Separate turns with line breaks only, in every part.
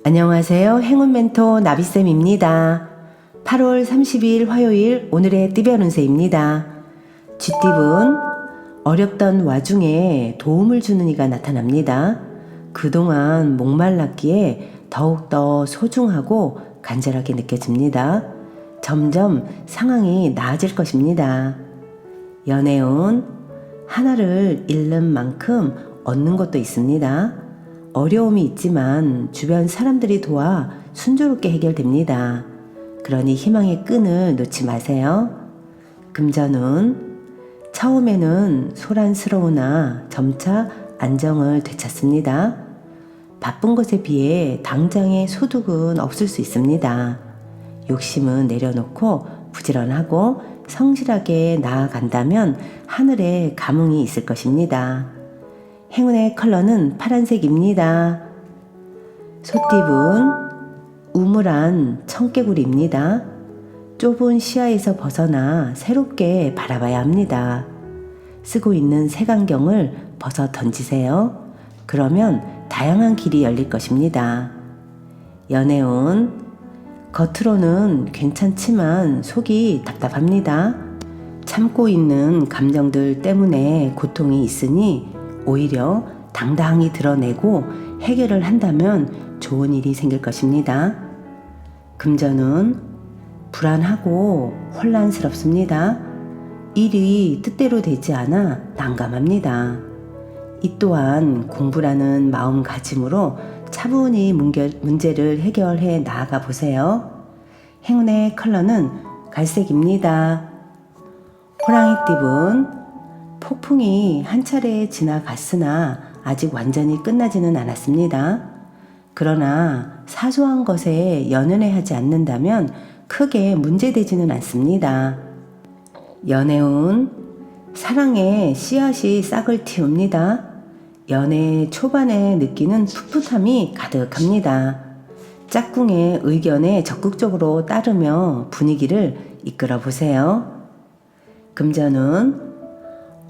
안녕하세요. 행운 멘토 나비쌤입니다. 8월 30일 화요일 오늘의 띠별 운세입니다. 쥐띠분, 어렵던 와중에 도움을 주는 이가 나타납니다. 그동안 목말랐기에 더욱더 소중하고 간절하게 느껴집니다. 점점 상황이 나아질 것입니다. 연애운, 하나를 잃는 만큼 얻는 것도 있습니다. 어려움이 있지만 주변 사람들이 도와 순조롭게 해결됩니다. 그러니 희망의 끈을 놓지 마세요. 금전운, 처음에는 소란스러우나 점차 안정을 되찾습니다. 바쁜 것에 비해 당장의 소득은 없을 수 있습니다. 욕심은 내려놓고 부지런하고 성실하게 나아간다면 하늘에 감흥이 있을 것입니다. 행운의 컬러는 파란색입니다. 소띠분, 우물안 청개구리입니다. 좁은 시야에서 벗어나 새롭게 바라봐야 합니다. 쓰고 있는 색안경을 벗어 던지세요. 그러면 다양한 길이 열릴 것입니다. 연애운, 겉으로는 괜찮지만 속이 답답합니다. 참고 있는 감정들 때문에 고통이 있으니 오히려 당당히 드러내고 해결을 한다면 좋은 일이 생길 것입니다. 금전은 불안하고 혼란스럽습니다. 일이 뜻대로 되지 않아 난감합니다. 이 또한 공부라는 마음가짐으로 차분히 문제를 해결해 나아가 보세요. 행운의 컬러는 갈색입니다. 호랑이띠분, 폭풍이 한 차례 지나갔으나 아직 완전히 끝나지는 않았습니다. 그러나 사소한 것에 연연해 하지 않는다면 크게 문제되지는 않습니다. 연애운, 사랑의 씨앗이 싹을 틔웁니다. 연애 초반에 느끼는 풋풋함이 가득합니다. 짝꿍의 의견에 적극적으로 따르며 분위기를 이끌어 보세요. 금전운,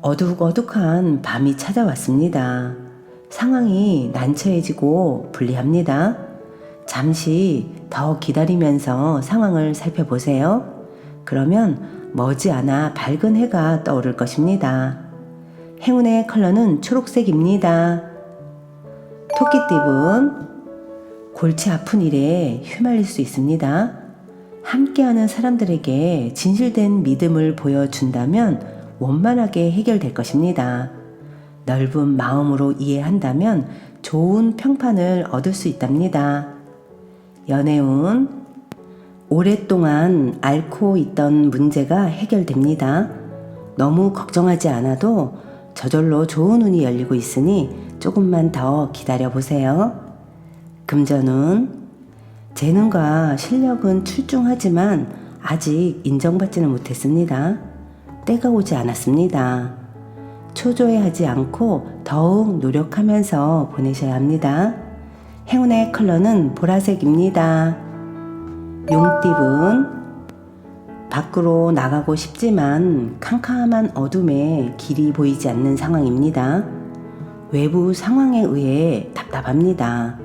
어둑어둑한 밤이 찾아왔습니다. 상황이 난처해지고 불리합니다. 잠시 더 기다리면서 상황을 살펴보세요. 그러면 머지않아 밝은 해가 떠오를 것입니다. 행운의 컬러는 초록색입니다. 토끼띠분, 골치 아픈 일에 휘말릴 수 있습니다. 함께하는 사람들에게 진실된 믿음을 보여준다면 원만하게 해결될 것입니다. 넓은 마음으로 이해한다면 좋은 평판을 얻을 수 있답니다. 연애운, 오랫동안 앓고 있던 문제가 해결됩니다. 너무 걱정하지 않아도 저절로 좋은 운이 열리고 있으니 조금만 더 기다려보세요. 금전운, 재능과 실력은 출중하지만 아직 인정받지는 못했습니다. 때가 오지 않았습니다. 초조해하지 않고 더욱 노력하면서 보내셔야 합니다. 행운의 컬러는 보라색입니다. 용띠분, 밖으로 나가고 싶지만 캄캄한 어둠에 길이 보이지 않는 상황입니다. 외부 상황에 의해 답답합니다.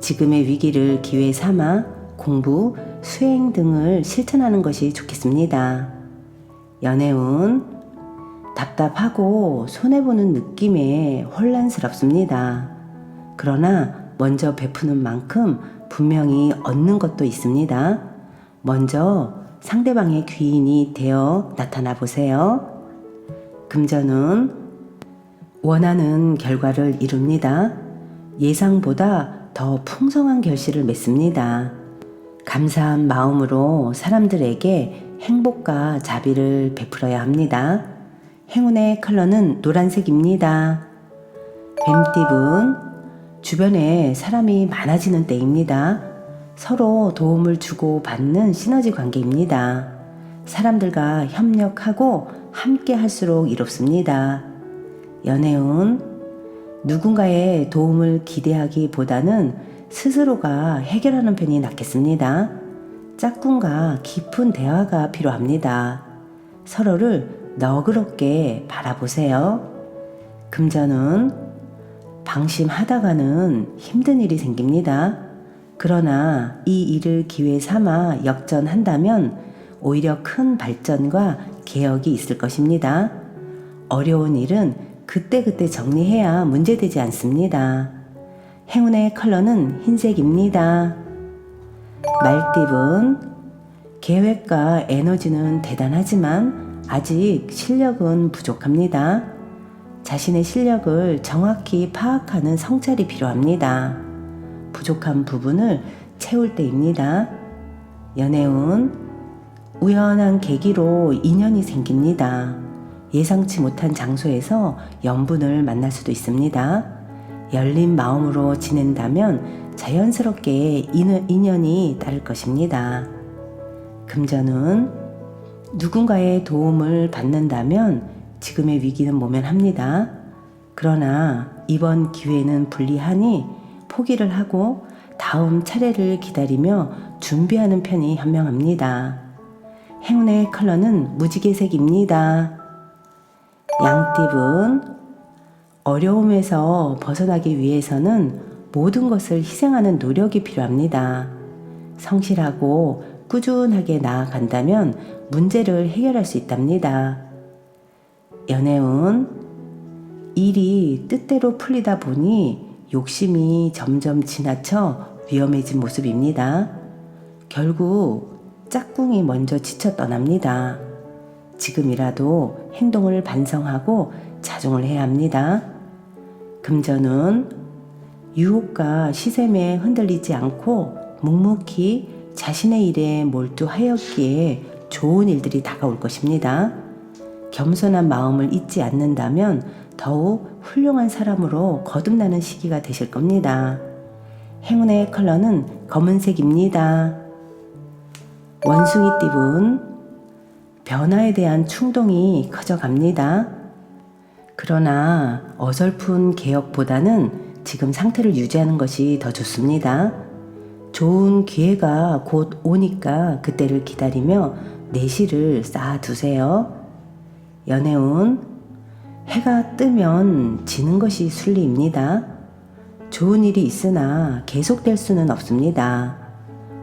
지금의 위기를 기회 삼아 공부, 수행 등을 실천하는 것이 좋겠습니다. 연애운, 답답하고 손해보는 느낌에 혼란스럽습니다. 그러나 먼저 베푸는 만큼 분명히 얻는 것도 있습니다. 먼저 상대방의 귀인이 되어 나타나 보세요. 금전은 원하는 결과를 이룹니다. 예상보다 더 풍성한 결실을 맺습니다. 감사한 마음으로 사람들에게 행복과 자비를 베풀어야 합니다. 행운의 컬러는 노란색입니다. 뱀띠분, 주변에 사람이 많아지는 때입니다. 서로 도움을 주고 받는 시너지 관계입니다. 사람들과 협력하고 함께 할수록 이롭습니다. 연애운, 누군가의 도움을 기대하기보다는 스스로가 해결하는 편이 낫겠습니다. 짝꿍과 깊은 대화가 필요합니다. 서로를 너그럽게 바라보세요. 금전은 방심하다가는 힘든 일이 생깁니다. 그러나 이 일을 기회 삼아 역전한다면 오히려 큰 발전과 개혁이 있을 것입니다. 어려운 일은 그때그때 정리해야 문제되지 않습니다. 행운의 컬러는 흰색입니다. 말띠분, 계획과 에너지는 대단하지만 아직 실력은 부족합니다. 자신의 실력을 정확히 파악하는 성찰이 필요합니다. 부족한 부분을 채울 때입니다. 연애운, 우연한 계기로 인연이 생깁니다. 예상치 못한 장소에서 연분을 만날 수도 있습니다. 열린 마음으로 지낸다면 자연스럽게 인연이 따를 것입니다. 금전운, 누군가의 도움을 받는다면 지금의 위기는 모면합니다. 그러나 이번 기회는 불리하니 포기를 하고 다음 차례를 기다리며 준비하는 편이 현명합니다. 행운의 컬러는 무지개색입니다. 양띠분, 어려움에서 벗어나기 위해서는 모든 것을 희생하는 노력이 필요합니다. 성실하고 꾸준하게 나아간다면 문제를 해결할 수 있답니다. 연애운, 일이 뜻대로 풀리다 보니 욕심이 점점 지나쳐 위험해진 모습입니다. 결국 짝꿍이 먼저 지쳐 떠납니다. 지금이라도 행동을 반성하고 자중을 해야 합니다. 금전운, 유혹과 시샘에 흔들리지 않고 묵묵히 자신의 일에 몰두하였기에 좋은 일들이 다가올 것입니다. 겸손한 마음을 잊지 않는다면 더욱 훌륭한 사람으로 거듭나는 시기가 되실 겁니다. 행운의 컬러는 검은색입니다. 원숭이띠분, 변화에 대한 충동이 커져갑니다. 그러나 어설픈 개혁보다는 지금 상태를 유지하는 것이 더 좋습니다. 좋은 기회가 곧 오니까 그때를 기다리며 내실을 쌓아두세요. 연애운, 해가 뜨면 지는 것이 순리입니다. 좋은 일이 있으나 계속될 수는 없습니다.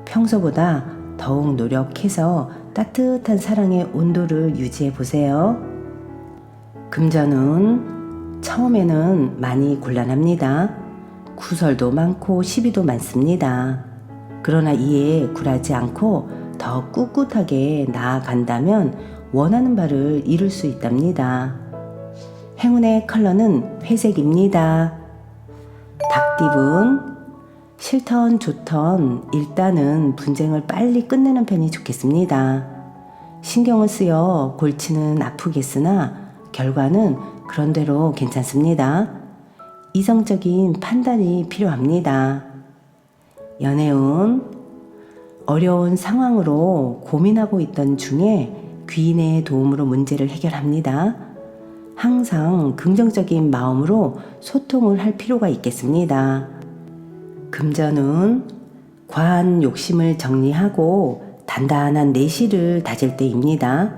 평소보다 더욱 노력해서 따뜻한 사랑의 온도를 유지해 보세요. 금전운, 처음에는 많이 곤란합니다. 구설도 많고 시비도 많습니다. 그러나 이에 굴하지 않고 더 꿋꿋하게 나아간다면 원하는 바를 이룰 수 있답니다. 행운의 컬러는 회색입니다. 닭띠분, 싫던 좋던 일단은 분쟁을 빨리 끝내는 편이 좋겠습니다. 신경을 쓰여 골치는 아프겠으나 결과는 그런대로 괜찮습니다. 이성적인 판단이 필요합니다. 연애운, 어려운 상황으로 고민하고 있던 중에 귀인의 도움으로 문제를 해결합니다. 항상 긍정적인 마음으로 소통을 할 필요가 있겠습니다. 금전운, 과한 욕심을 정리하고 단단한 내실을 다질 때입니다.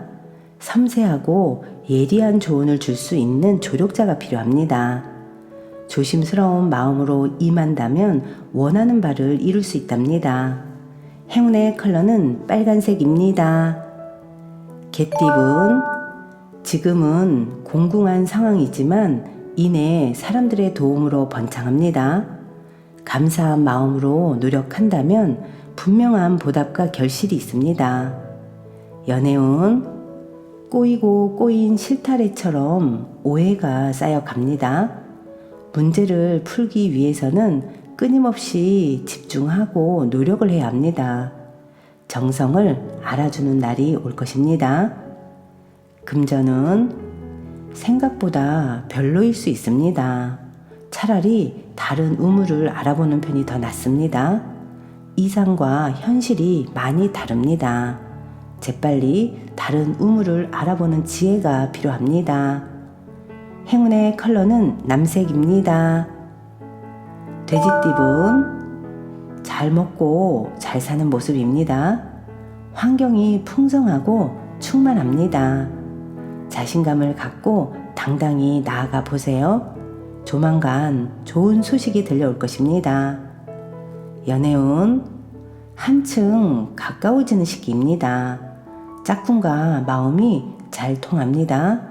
섬세하고 예리한 조언을 줄 수 있는 조력자가 필요합니다. 조심스러운 마음으로 임한다면 원하는 바를 이룰 수 있답니다. 행운의 컬러는 빨간색입니다. 개띠분, 지금은 공공한 상황이지만 이내 사람들의 도움으로 번창합니다. 감사한 마음으로 노력한다면 분명한 보답과 결실이 있습니다. 연애운, 꼬이고 꼬인 실타래처럼 오해가 쌓여갑니다. 문제를 풀기 위해서는 끊임없이 집중하고 노력을 해야 합니다. 정성을 알아주는 날이 올 것입니다. 금전은 생각보다 별로일 수 있습니다. 차라리 다른 우물을 알아보는 편이 더 낫습니다. 이상과 현실이 많이 다릅니다. 재빨리 다른 우물을 알아보는 지혜가 필요합니다. 행운의 컬러는 남색입니다. 돼지띠분, 잘 먹고 잘 사는 모습입니다. 환경이 풍성하고 충만합니다. 자신감을 갖고 당당히 나아가 보세요. 조만간 좋은 소식이 들려올 것입니다. 연애운 한층 가까워지는 시기입니다. 짝꿍과 마음이 잘 통합니다.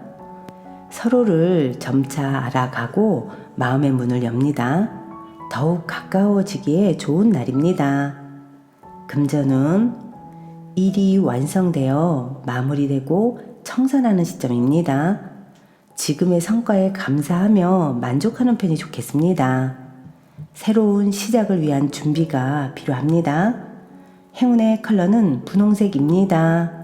서로를 점차 알아가고 마음의 문을 엽니다. 더욱 가까워지기에 좋은 날입니다. 금전운 일이 완성되어 마무리되고 청산하는 시점입니다. 지금의 성과에 감사하며 만족하는 편이 좋겠습니다. 새로운 시작을 위한 준비가 필요합니다. 행운의 컬러는 분홍색입니다.